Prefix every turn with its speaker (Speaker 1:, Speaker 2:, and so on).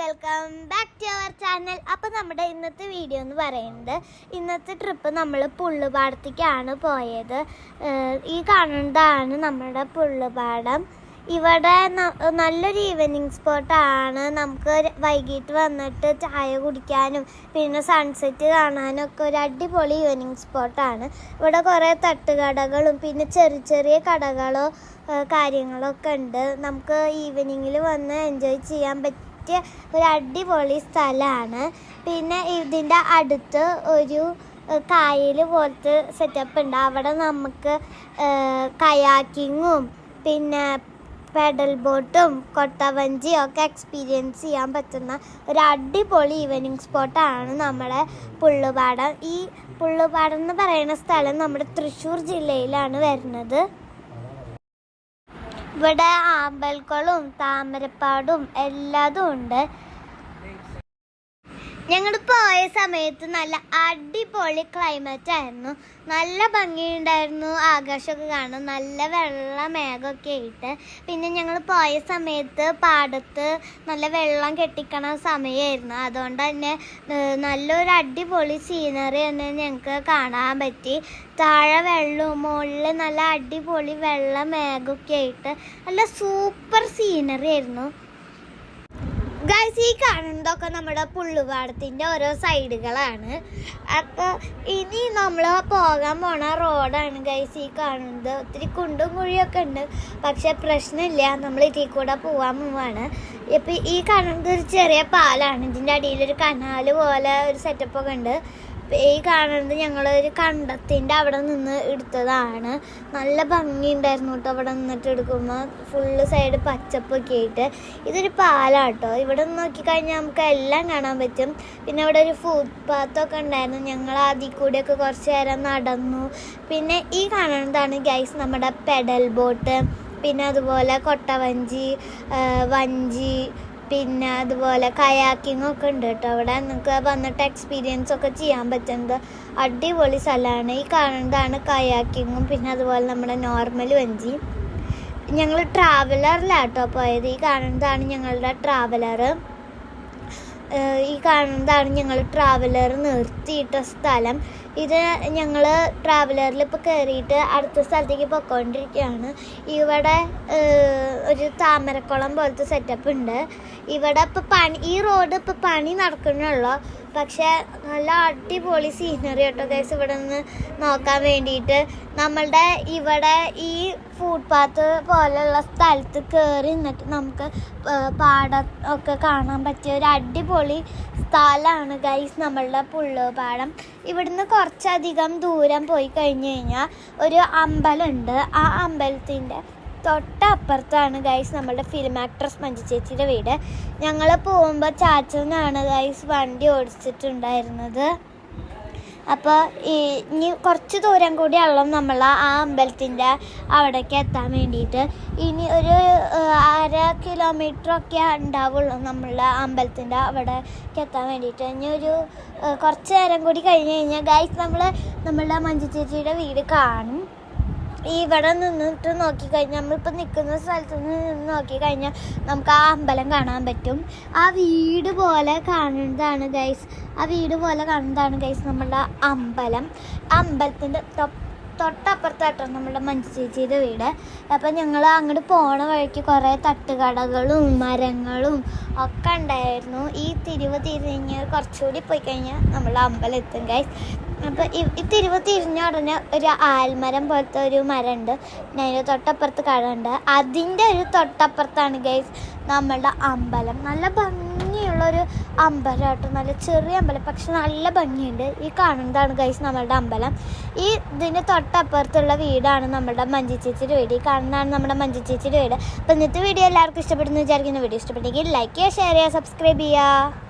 Speaker 1: Welcome back to our channel. അപ്പോൾ നമ്മുടെ ഇന്നത്തെ വീഡിയോ എന്ന് പറയുന്നത്, ഇന്നത്തെ ട്രിപ്പ് നമ്മൾ പുള്ളുപാടത്തേക്കാണ് പോയത്. ഈ കാണുന്നതാണ് നമ്മുടെ പുള്ളുപാടം. ഇവിടെ നല്ലൊരു ഈവനിങ് സ്പോട്ടാണ്. നമുക്ക് വൈകിട്ട് വന്നിട്ട് ചായ കുടിക്കാനും പിന്നെ സൺസെറ്റ് കാണാനും ഒക്കെ ഒരു അടിപൊളി ഈവനിങ് സ്പോട്ടാണ്. ഇവിടെ കുറേ തട്ടുകടകളും പിന്നെ ചെറിയ ചെറിയ കടകളോ കാര്യങ്ങളൊക്കെ ഉണ്ട്. നമുക്ക് ഈവനിങ്ങിൽ വന്ന് എൻജോയ് ചെയ്യാൻ പറ്റിയ ഒരു അടിപൊളി സ്ഥലമാണ്. പിന്നെ ഇതിൻ്റെ അടുത്ത് ഒരു കായൽ പോലത്തെ സെറ്റപ്പ് ഉണ്ട്. അവിടെ നമുക്ക് കയാക്കിങ്ങും പിന്നെ പെഡൽ ബോട്ടും കൊട്ടവഞ്ചിയും ഒക്കെ എക്സ്പീരിയൻസ് ചെയ്യാൻ പറ്റുന്ന ഒരു അടിപൊളി ഈവനിങ് സ്പോട്ടാണ് നമ്മുടെ പുള്ളുപാടം. ഈ പുള്ളുപാടം എന്ന് പറയുന്ന സ്ഥലം നമ്മുടെ തൃശ്ശൂർ ജില്ലയിലാണ് വരുന്നത്. ഇവിടെ ആമ്പൽക്കുളവും താമരപ്പാടും എല്ലാതും ഉണ്ട്. ഞങ്ങൾ പോയ സമയത്ത് നല്ല അടിപൊളി ക്ലൈമറ്റ് ആയിരുന്നു. നല്ല ഭംഗിയുണ്ടായിരുന്നു. ആകാശമൊക്കെ കാണാൻ നല്ല വെള്ള മേഘമൊക്കെ ആയിട്ട്. പിന്നെ ഞങ്ങൾ പോയ സമയത്ത് പാടത്ത് നല്ല വെള്ളം കെട്ടിക്കണ സമയമായിരുന്നു. അതുകൊണ്ട് തന്നെ നല്ലൊരു അടിപൊളി സീനറി തന്നെ ഞങ്ങൾക്ക് കാണാൻ പറ്റി. താഴെ വെള്ളവും മുകളിൽ നല്ല അടിപൊളി വെള്ള മേഘമൊക്കെ ആയിട്ട് നല്ല സൂപ്പർ സീനറി ആയിരുന്നു. ഗൈസ്, ഈ കാണുന്നതൊക്കെ നമ്മുടെ പുള്ളുപാടത്തിൻ്റെ ഓരോ സൈഡുകളാണ്. അപ്പോൾ ഇനി നമ്മൾ പോകാൻ പോണ റോഡാണ് ഗൈസ് ഈ കാണുന്നത്. ഒത്തിരി കുണ്ടും കുഴിയൊക്കെ ഉണ്ട്, പക്ഷെ പ്രശ്നമില്ല, നമ്മൾ ഇതിൽ കൂടെ പോവാണ്. ഇപ്പം ഈ കാണുന്നത് ഒരു ചെറിയ പാലാണ്. ഇതിൻ്റെ അടിയിലൊരു കനാല് പോലെ ഒരു സെറ്റപ്പൊക്കെ ഉണ്ട്. ഈ കാണുന്നത് ഞങ്ങളൊരു കണ്ടത്തിൻ്റെ അവിടെ നിന്ന് എടുത്തതാണ്. നല്ല ഭംഗിയുണ്ടായിരുന്നു കേട്ടോ അവിടെ നിന്നിട്ട് എടുക്കുമ്പോൾ. ഫുള്ള് സൈഡ് പച്ചപ്പൊക്കെ ആയിട്ട്. ഇതൊരു പാലാട്ടോ. ഇവിടെ നിന്ന് നോക്കിക്കഴിഞ്ഞാൽ നമുക്ക് എല്ലാം കാണാൻ പറ്റും. പിന്നെ ഇവിടെ ഒരു ഫുട് പാത്തൊക്കെ ഉണ്ടായിരുന്നു. ഞങ്ങൾ അതിൽ കൂടെയൊക്കെ കുറച്ച് നേരം നടന്നു. പിന്നെ ഈ കാണുന്നതാണ് ഗൈസ് നമ്മുടെ പെഡൽ ബോട്ട്, പിന്നെ അതുപോലെ കൊട്ടവഞ്ചി, വഞ്ചി, പിന്നെ അതുപോലെ കയാക്കിങ് ഒക്കെ ഉണ്ട് കേട്ടോ. അവിടെ നിങ്ങൾക്ക് വന്നിട്ട് എക്സ്പീരിയൻസ് ഒക്കെ ചെയ്യാൻ പറ്റുന്നത് അടിപൊളി സ്ഥലമാണ്. ഈ കാണുന്നതാണ് കയാക്കിങ്ങും പിന്നെ അതുപോലെ നമ്മുടെ നോർമൽ വഞ്ചി. ഞങ്ങൾ ട്രാവലറിലാട്ടോ പോയത്. ഈ കാണുന്നതാണ് ഞങ്ങളുടെ ട്രാവലർ. ഈ കാണുന്നതാണ് ഞങ്ങൾ ട്രാവലർ നിർത്തിയിട്ട സ്ഥലം. ഇത് ഞങ്ങൾ ട്രാവലറിൽ ഇപ്പോൾ കയറിയിട്ട് അടുത്ത സ്ഥലത്തേക്ക് പോയിക്കൊണ്ടിരിക്കുകയാണ്. ഇവിടെ ഒരു താമരക്കുളം പോലത്തെ സെറ്റപ്പ് ഉണ്ട്. ഇവിടെ ഇപ്പോൾ ഈ റോഡ് ഇപ്പോൾ പണി നടക്കണുള്ളൂ. പക്ഷേ നല്ല അടിപൊളി സീനറി കേട്ടോ ഗൈസ് ഇവിടെ നിന്ന് നോക്കാൻ വേണ്ടിയിട്ട്. നമ്മളുടെ ഇവിടെ ഈ ഫുട്പാത്ത് പോലെയുള്ള സ്ഥലത്ത് കയറി നിന്നിട്ട് നമുക്ക് പാടം ഒക്കെ കാണാൻ പറ്റിയ ഒരു അടിപൊളി സ്ഥലമാണ് ഗൈസ് നമ്മളുടെ പുള്ളുപാടം. ഇവിടുന്ന് കുറച്ചധികം ദൂരം പോയി കഴിഞ്ഞ് കഴിഞ്ഞാൽ ഒരു അമ്പലമുണ്ട്. ആ അമ്പലത്തിൻ്റെ തൊട്ടപ്പുറത്താണ് ഗൈസ് നമ്മുടെ ഫിലിം ആക്ട്രസ് മഞ്ജു ചേച്ചിയുടെ വീട്. ഞങ്ങൾ പോകുമ്പോൾ ചാച്ചനാണ് ഗൈസ് വണ്ടി ഓടിച്ചിട്ടുണ്ടായിരുന്നത്. അപ്പോൾ ഇനി കുറച്ച് ദൂരം കൂടി ഉള്ളൂ നമ്മൾ ആ അമ്പലത്തിൻ്റെ അവിടേക്ക് എത്താൻ വേണ്ടിയിട്ട്. ഇനി ഒരു 1/2 കിലോമീറ്ററൊക്കെ ഉണ്ടാവുള്ളൂ നമ്മളുടെ അമ്പലത്തിൻ്റെ അവിടേക്ക് എത്താൻ വേണ്ടിയിട്ട്. ഇനി ഒരു കുറച്ച് നേരം കൂടി കഴിഞ്ഞ് കഴിഞ്ഞാൽ ഗൈസ് നമ്മളുടെ മഞ്ജു ചേച്ചിയുടെ വീട് കാണും. ഇവിടെ നിന്നിട്ട് നോക്കിക്കഴിഞ്ഞാൽ നമ്മളിപ്പോൾ നിൽക്കുന്ന സ്ഥലത്ത് നിന്ന് നോക്കിക്കഴിഞ്ഞാൽ നമുക്ക് ആ അമ്പലം കാണാൻ പറ്റും. ആ വീട് പോലെ കാണുന്നതാണ് ഗൈസ് നമ്മളുടെ അമ്പലം. അമ്പലത്തിൻ്റെ തൊട്ടപ്പുറത്താട്ടോ നമ്മുടെ മഞ്ജു ചേച്ചിയുടെ വീട്. അപ്പം ഞങ്ങൾ അങ്ങോട്ട് പോണ വഴിക്ക് കുറേ തട്ടുകടകളും മരങ്ങളും ഒക്കെ ഉണ്ടായിരുന്നു. ഈ തിരിഞ്ഞ് കുറച്ചുകൂടി പോയി കഴിഞ്ഞാൽ നമ്മൾ അമ്പലം എത്തും ഗൈസ്. അപ്പോൾ ഈ തിരിഞ്ഞ ഉടനെ ഒരു ആൽമരം പോലത്തെ ഒരു മരമുണ്ട്. പിന്നെ അതിൻ്റെ തൊട്ടപ്പുറത്ത് കടമുണ്ട്. അതിൻ്റെ ഒരു തൊട്ടപ്പുറത്താണ് ഗൈസ് നമ്മളുടെ അമ്പലം. നല്ല ഭംഗിയുള്ളൊരു അമ്പലം കേട്ടോ. നല്ല ചെറിയ അമ്പലം, പക്ഷെ നല്ല ഭംഗിയുണ്ട്. ഈ കാണുന്നതാണ് ഗൈസ് നമ്മളുടെ അമ്പലം. ഇതിൻ്റെ തൊട്ടപ്പുറത്തുള്ള വീടാണ് നമ്മുടെ മഞ്ജു ചേച്ചിയുടെ വീട്. ഈ കാണുന്നതാണ് നമ്മുടെ മഞ്ജു ചേച്ചിയുടെ വീട്. അപ്പോൾ ഇന്നത്തെ വീഡിയോ എല്ലാവർക്കും ഇഷ്ടപ്പെടുന്നു വിചാരിക്കുന്ന. വീഡിയോ ഇഷ്ടപ്പെട്ടെങ്കിൽ ലൈക്ക് ചെയ്യുക, ഷെയർ ചെയ്യുക, സബ്സ്ക്രൈബ് ചെയ്യുക.